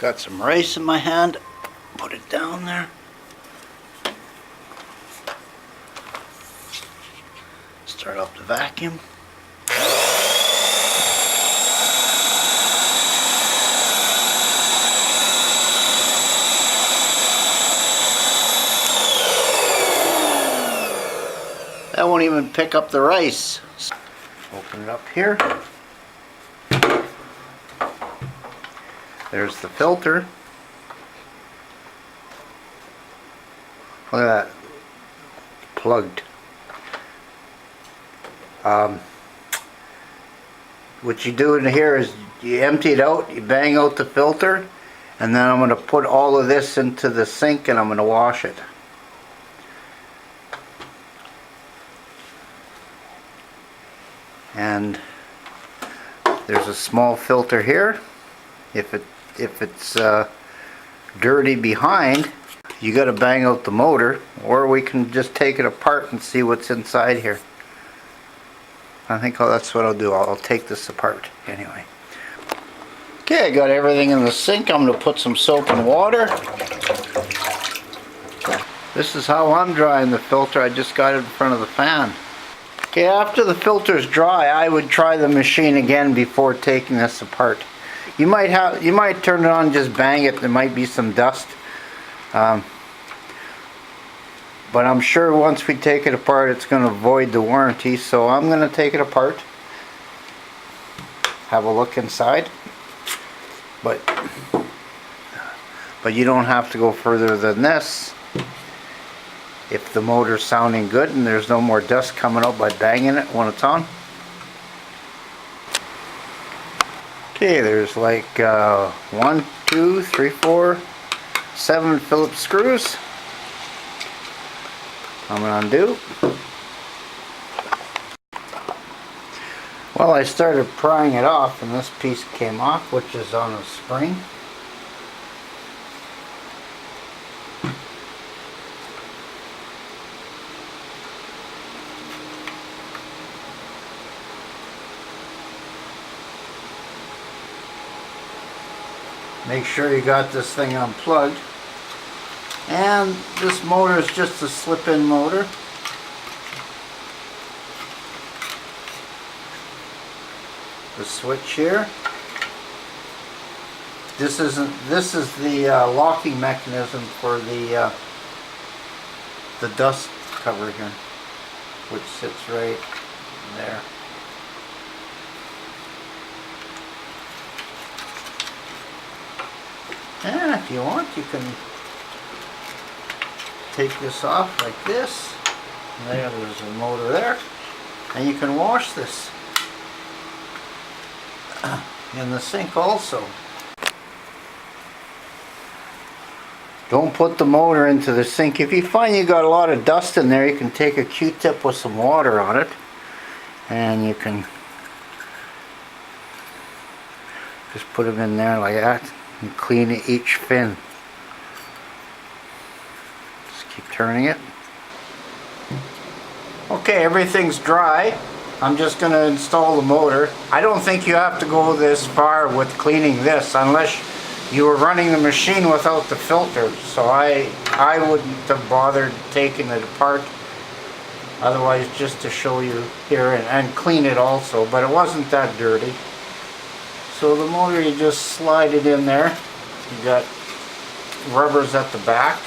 Got some rice in my hand. Put it down there. Start up the vacuum. That won't even pick up the rice. Open it up here. There's the filter. Look at that. Plugged. What you do in here is you empty it out, you bang out the filter, and then I'm going to put all of this into the sink and I'm going to wash it. And there's a small filter here. If it's dirty behind, you got to bang out the motor, or we can just take it apart and see what's inside here. I think that's what I'll do. I'll take this apart anyway. Okay, I got everything in the sink. I'm going to put some soap and water. This is how I'm drying the filter. I just got it in front of the fan. Okay, after the filter's dry, I would try the machine again before taking this apart. You might turn it on and just bang it. There might be some dust. But I'm sure once we take it apart it's going to void the warranty, so I'm going to take it apart, have a look inside, but you don't have to go further than this if the motor's sounding good and there's no more dust coming out by banging it when it's on. Okay, there's like 1, 2, 3, 4, 7 Phillips screws. I'm going to undo. Well, I started prying it off and this piece came off, which is on a spring. Make sure you got this thing unplugged. And this motor is just a slip-in motor. The switch here. This is the locking mechanism for the dust cover here, which sits right there. And if you want, you can take this off like this. There's a motor there, and you can wash this in the sink also. Don't put the motor into the sink. If you find you got a lot of dust in there, you can take a Q-tip with some water on it and you can just put them in there like that and clean each fin. Keep turning it. Okay, everything's dry. I'm just going to install the motor. I don't think you have to go this far with cleaning this unless you were running the machine without the filter. So I wouldn't have bothered taking it apart. Otherwise, just to show you here and clean it also, but it wasn't that dirty. So the motor, you just slide it in there. You got rubbers at the back.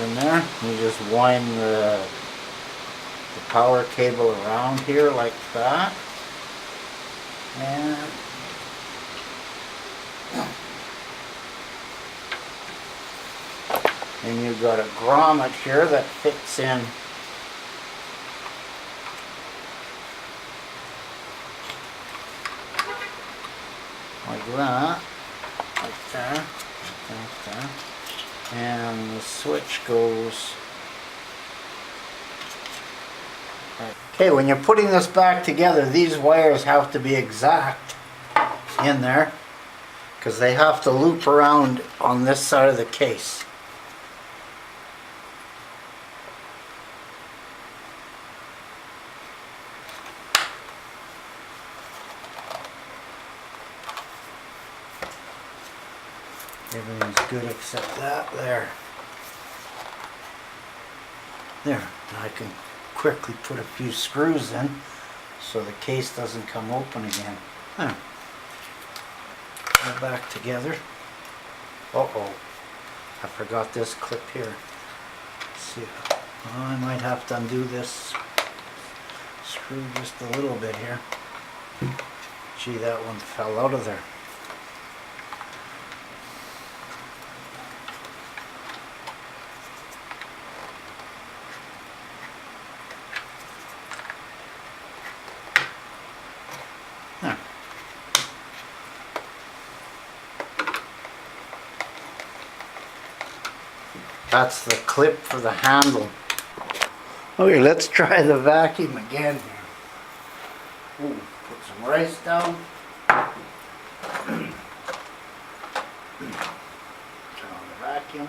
In there, you just wind the power cable around here like that, and you've got a grommet here that fits in like that, like there, like there. And the switch goes. Okay, when you're putting this back together, these wires have to be exact in there because they have to loop around on this side of the case. Everything's good except that there. There, now I can quickly put a few screws in so the case doesn't come open again. There. All back together. Uh-oh, I forgot this clip here. Let's see, oh, I might have to undo this screw just a little bit here. Gee, that one fell out of there. There. That's the clip for the handle. Okay, let's try the vacuum again here. Ooh, put some rice down. Turn on the vacuum.